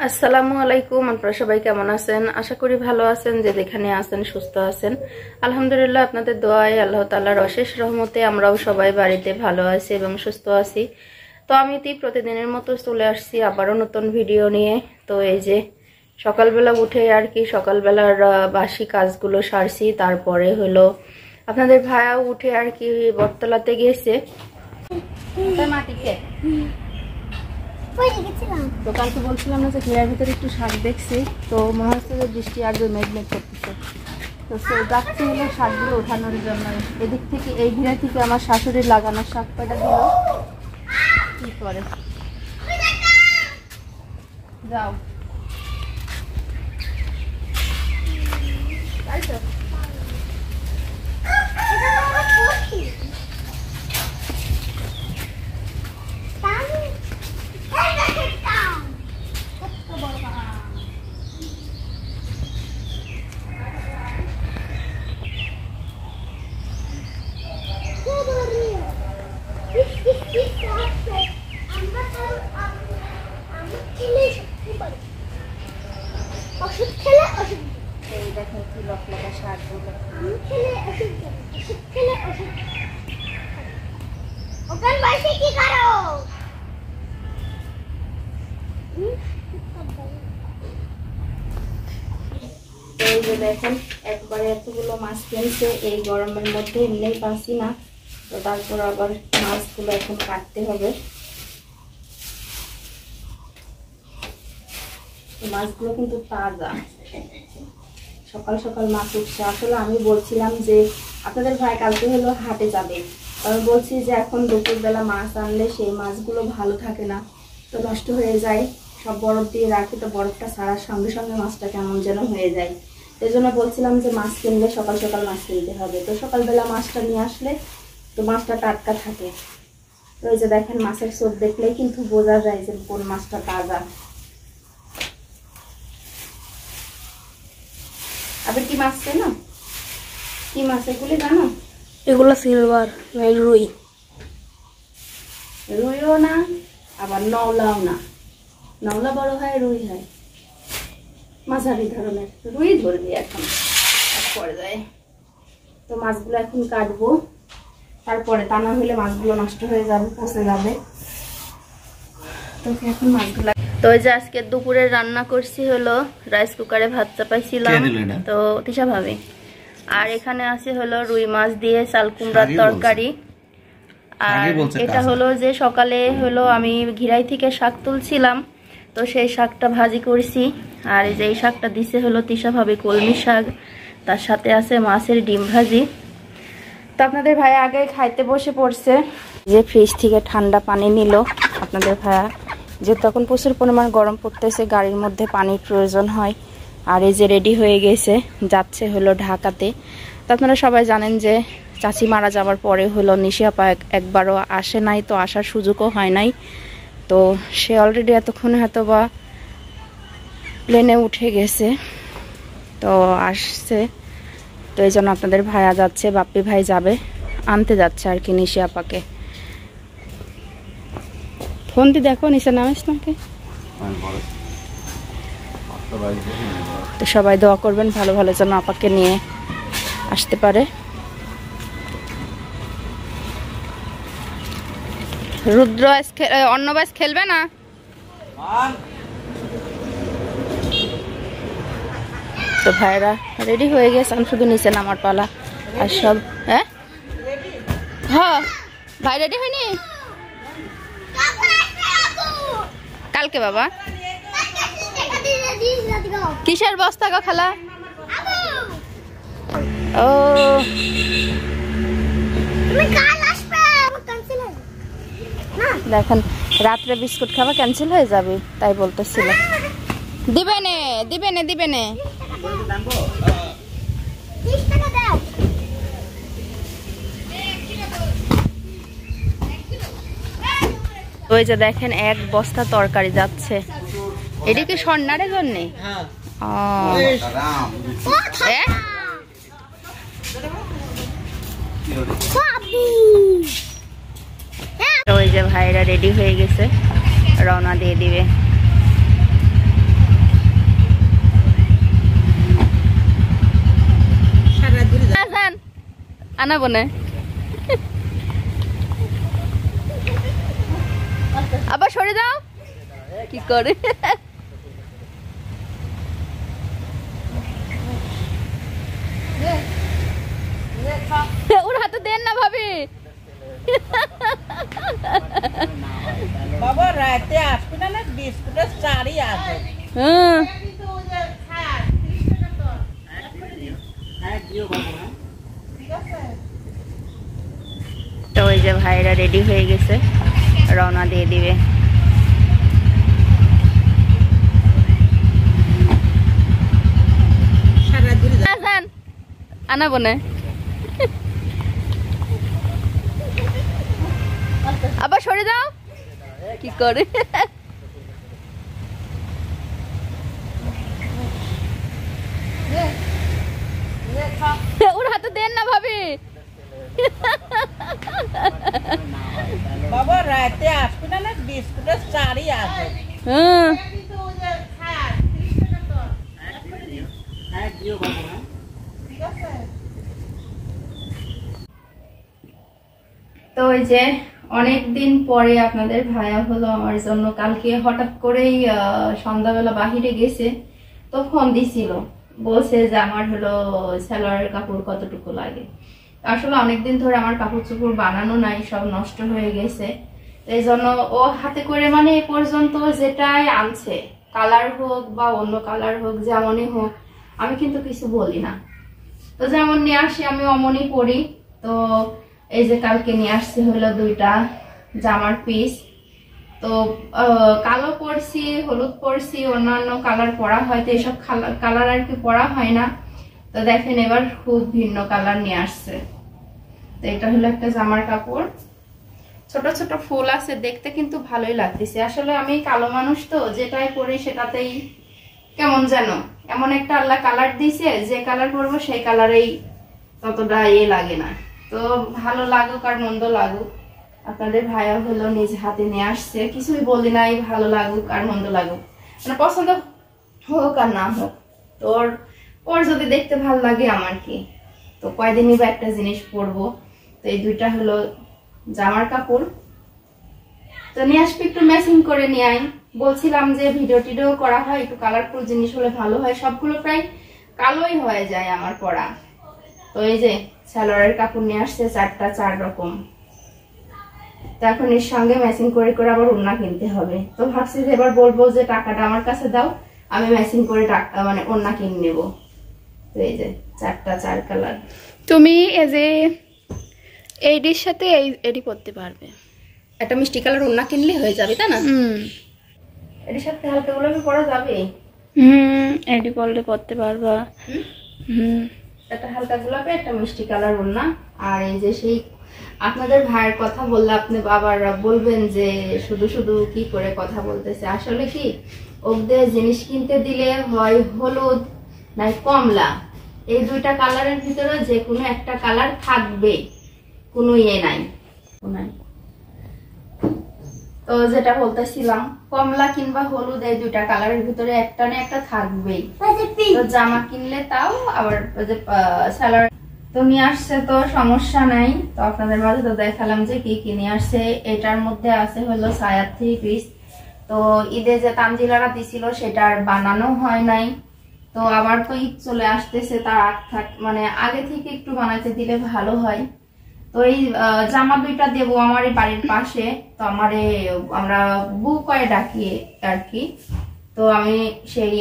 আসসালামু আলাইকুম। আপনারা সবাই কেমন আছেন? আশা করি ভালো আছেন। যে যেখানে আছেন সুস্থ আছেন, আলহামদুলিল্লাহ। আপনাদের দোয়ায় আল্লাহ তাআলার অশেষ রহমতে আমরাও সবাই বাড়িতে ভালো আছি এবং সুস্থ আছি। তো আমি প্রতিদিনের মতো চলে আসছি আবারও নতুন ভিডিও নিয়ে। তো এই যে সকালবেলা উঠে আর কি সকালবেলার বাসি কাজগুলো সারছি। তারপরে হলো আপনাদের ভাইয়াও উঠে আর কি বটতলাতে গেছে মাটিতে। তো কালকে বলছিলাম না যে ঘেরার ভিতরে একটু শাক দেখছি, তো মনে হচ্ছে যে বৃষ্টি আর মেঘ মেঘ করতেছে। তো যাচ্ছি হলো শাকগুলো ওঠানোর জন্য। এদিক থেকে এই ঘিরা থেকে আমার শাশুড়ির লাগানো শাক পাটা দিল। কি করে যাও তাই তো। দেখেন কি লকলকা শাকগুলো। এই যে দেখেন একবারে এতগুলো মাছ কিনছে এই গরমের মধ্যে, এমনি পাচ্ছি না। তো তারপর আবার মাছগুলো এখন কাটতে হবে। মাছগুলো কিন্তু তাজা, সকাল সকাল মাছ উঠছে। আসলে আমি বলছিলাম যে আপনাদের ভাই কালকে হলো হাটে যাবে, আমি বলছি যে এখন দুপুরবেলা মাছ আনলে সেই মাছগুলো ভালো থাকে না, তো নষ্ট হয়ে যায়। সব বরফ দিয়ে রাখি, তো বরফটা ছাড়ার সঙ্গে সঙ্গে মাছটা কেমন যেন হয়ে যায়। এই জন্য বলছিলাম যে মাছ কিনলে সকাল সকাল মাছ কিনতে হবে। তো সকালবেলা মাছটা নিয়ে আসলে তো মাছটা টাটকা থাকে। তো এই যে দেখেন মাছের চোখ দেখলেই কিন্তু বোঝা যায় যে কোন মাছটা তাজা। আবার কি মাছ না, কি মাছ এগুলি জানো? এগুলো সিলভার, রুই। রুইও না, আবার নওলাও না। নওলা বড় হয়, রুই হয় মাঝারি ধরনের। রুই ধরবি এখন পর্যায়ে। তো মাছগুলো এখন কাটবো, তারপরে তা না হলে মাছগুলো নষ্ট হয়ে যাবে, পচে যাবে। তো এখন মাছগুলো তো এই যে আজকে দুপুরে রান্না করছি হলো রাইস কুকারে ভাত চাপাইছিলাম, তো তিশা ভাবে। আর এখানে আছে হলো রুই মাছ দিয়ে চাল কুমড়ার তরকারি। আর এটা হলো যে সকালে হলো আমি ঘিরাই থেকে শাক তুলছিলাম, তো সেই শাকটা ভাজি করছি। আর এই যে এই শাকটা দিছে হলো তিশা ভাবে কলমি শাক, তার সাথে আছে মাছের ডিম ভাজি। তো আপনাদের ভাই আগে খাইতে বসে পড়ছে, যে ফ্রিজ থেকে ঠান্ডা পানি নিল আপনাদের ভাইয়া, যে তখন প্রচুর পরিমাণ গরম পড়তেছে, গাড়ির মধ্যে পানির প্রয়োজন হয়। আর এই যে রেডি হয়ে গেছে, যাচ্ছে হলো ঢাকাতে। তো আপনারা সবাই জানেন যে চাচি মারা যাওয়ার পরে হলো নিশি আপা একবারও আসে নাই, তো আসার সুযোগও হয় নাই। তো সে অলরেডি এতক্ষণে হয়তো বা প্লেনে উঠে গেছে, তো আসছে। তো এই জন্য আপনাদের ভাইয়া যাচ্ছে, বাপ্পি ভাই যাবে আনতে যাচ্ছে আর কি নিশি আপাকে। ফোন দিয়ে দেখো নিশা নামিস নাকি। তো সবাই দোয়া করবেন ভালো ভালো যেন আপাকে নিয়ে আসতে পারে। রুদ্র অন্নবাস খেলবে না? তো ভাইরা রেডি হয়ে গেছে, আমি শুধু নিচে নামার পালা। আর সব হ্যাঁ ভাই রেডি হয়নি কালকে? বাবা কিসের বস্তা গো খালা? ও দেখেন রাত্রে বিস্কুট খাওয়া ক্যান্সেল হয়ে যাবে, তাই বলতেছিল। দিবে নে দিবে নে দিবে নে। ওই যে দেখেন এক বস্তা তরকারি যাচ্ছে। এটা কি স্বর্ণারের জন্যে? ওই যে ভাইরা রেডি হয়ে গেছে, রওনা দিয়ে দিবে। আনাবো না আবার সরে দাও কি করে ওর হাতে দেন না ভাবি বাবা রাতে আসবে না না বিস্কুটের চারি আছে তো ওই যে ভাইরা রেডি হয়ে গেছে রওনা দিয়ে দিবে আনাবো না আবার সরে দাও কি করে ওর হাতে দেন না ভাবি বাবা রাতে আসবে না না বিস্কুটের চারি আছে তো ওই যে অনেকদিন পরে আপনাদের ভাইয়া হলো আমার জন্য কালকে হঠাৎ করেই সন্ধ্যাবেলা বাহিরে গেছে তো ফোন দিছিল বলছে যে আমার হলো সালোয়ারের কাপড় কতটুকু লাগে আসলে অনেকদিন ধরে আমার কাপড় চোপড় বানানো নাই সব নষ্ট হয়ে গেছে এই জন্য ও হাতে করে মানে এ পর্যন্ত যেটাই আনছে কালার হোক বা অন্য কালার হোক যেমনই হোক আমি কিন্তু কিছু বলি না তো যেমন নিয়ে আসি আমি অমনই পরি তো এই যে কালকে নিয়ে আসছে হলো 2টা জামার পিস তো কালো পরছি হলুদ পরছি অন্যান্য কালার পরা হয় তো এইসব কালার আর কি পরা হয় না তো দেখেন এবার খুব ভিন্ন কালার নিয়ে আসছে তো এটা হলো একটা জামার কাপড় ছোট ছোট ফুল আছে দেখতে কিন্তু ভালোই লাগতেছে আসলে আমি কালো মানুষ তো যেটাই পরি সেটাতেই কেমন যেন এমন একটা আল্লাহ কালার দিয়েছে যে কালার পরবো সেই কালারেই ততটা লাগে না তো ভালো লাগুক আর মন্দ লাগুক আপনাদের ভাইয়া হলো নিজ হাতে নিয়ে আসছে কিছুই বলি নাই ভালো লাগুক আর মন্দ লাগুক মানে পছন্দ হোক আর না হোক তোর ওর যদি দেখতে ভালো লাগে আমার কি তো কয়দিনই বা একটা জিনিস পরবো তো এই 2টা হলো জামার কাপড় তো নিয়ে আসবে একটু ম্যাচিং করে নিয়ে আই বলছিলাম যে ভিডিও টিডিও করা হয় একটু কালারফুল জিনিস হলে ভালো হয় সবগুলো প্রায় কালোই হয়ে যায় আমার পরা তো এই যে সালোয়ারের কাপড় নিয়ে আসছে 4টা 4 রকম তো এখন এর সঙ্গে ম্যাচিং করে করে আবার ওড়না কিনতে হবে তো ভাবছি যে এবার বলবো যে টাকাটা আমার কাছে দাও আমি ম্যাচিং করে টাকা মানে ওড়না কিনে নেব তো এই যে 4টা 4 কালার তুমি এই যে এইটির সাথে এডি পরতে পারবে একটা মিষ্টি কালার ওড়না কিনলে হয়ে যাবে তাই না এর সাথে হালকা গোলাপি পরা যাবে এডি পরলে পরতে পারবা একটা হালকা গোলাপি একটা মিষ্টি কালার ওড়না আর এই যে সেই আপনাদের ভাইয়ের কথা বললে আপনি বাবারা বলবেন যে শুধু শুধু কি করে কথা বলতেছে আসলে কি ওদের জিনিস কিনতে দিলে হয় হলুদ নাই কমলা এই 2টা কালারের ভিতরে যে কোনো একটা কালার থাকবে কোনো ইয়ে নাই তো যেটা বলতেছিলাম কমলা কিংবা হলুদ এই 2টা কালারের ভিতরে একটা না একটা থাকবেই তো জামা কিনলে তাও আবার সালোয়ার তো নিয়ে আসছে তো সমস্যা নাই তো আপনাদের মাঝে তো দেখালাম যে কি কি নিয়ে আসছে এটার মধ্যে আছে হলো সায়ার 3 পিস তো ঈদে যে তানজিলারা দিছিল সেটা আর বানানো হয় নাই তো আবার তো ঈদ চলে আসতেছে তার মানে আগে থেকে একটু বানাতে দিলে ভালো হয় তো এই জামা 2টা দেবো আমার এই বাড়ির পাশে তো আমরা বউ করে ডাকি আর কি তো আমি সেই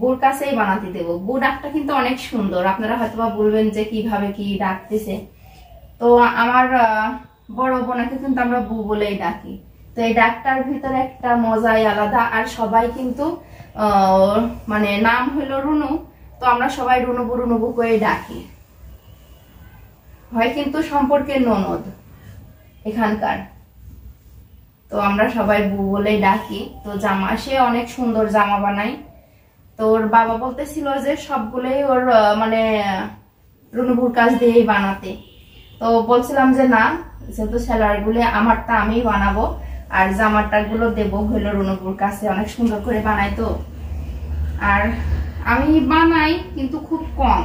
বুর কাছেই বানাতে দেবো বু ডাকটা কিন্তু অনেক সুন্দর আপনারা হয়তো বলবেন যে কিভাবে কি ডাকতেছে তো আমার বড় বোনাকে কিন্তু আমরা বু বলেই ডাকি তো এই ডাকটার ভিতরে একটা মজাই আলাদা আর সবাই কিন্তু মানে নাম হলো রুনু তো আমরা সবাই রুনু বু করে ডাকি হয় কিন্তু সম্পর্কের ননদ এখানকার তো আমরা সবাই বউ বলেই ডাকি তো জামা সে অনেক সুন্দর জামা বানায় তো ওর বাবা বলতেছিল যে সবগুলোই ওর মানে রুনুবুর কাজ দিয়েই বানাতে তো বলছিলাম যে না যেহেতু সালোয়ার গুলো আমারটা আমি বানাবো আর জামাটা গুলো দেবো হলো রুনুবুর কাছে অনেক সুন্দর করে বানাই তো আর আমি বানাই কিন্তু খুব কম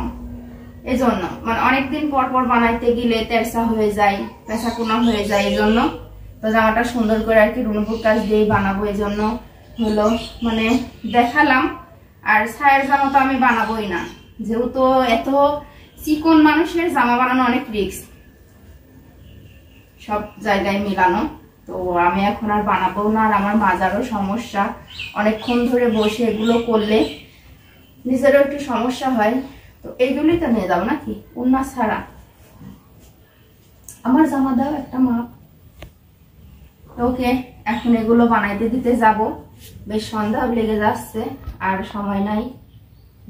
এই জন্য মানে অনেকদিন পর পর বানাইতে গেলে তেরসা হয়ে যায়, পেঁচা কোনা হয়ে যায়, এই জন্য তো জামাটা সুন্দর করে আর কি রুনুপুর কাজ দিয়ে বানাবো, এই জন্য হলো মানে দেখালাম। আর ছায়ের জামা তো আমি বানাবোই না, যেহেতু এত চিকন মানুষের জামা বানানো অনেক রিস্ক, সব জায়গায় মিলানো, তো আমি এখন আর বানাবো না। আর আমার মাজারও সমস্যা, অনেকক্ষণ ধরে বসে এগুলো করলে নিজেরও একটু সমস্যা হয়, তো এইগুলোই তো নিয়ে যাবো নাকি উন্না ছাড়া। আমার জামা দাও একটা মাপ। ওকে, এখন এগুলো বানাইতে দিতে যাব, বেশ সন্ধ্যা লেগে যাচ্ছে আর সময় নাই,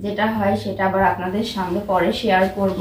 যেটা হয় সেটা আবার আপনাদের সামনে পরে শেয়ার করব।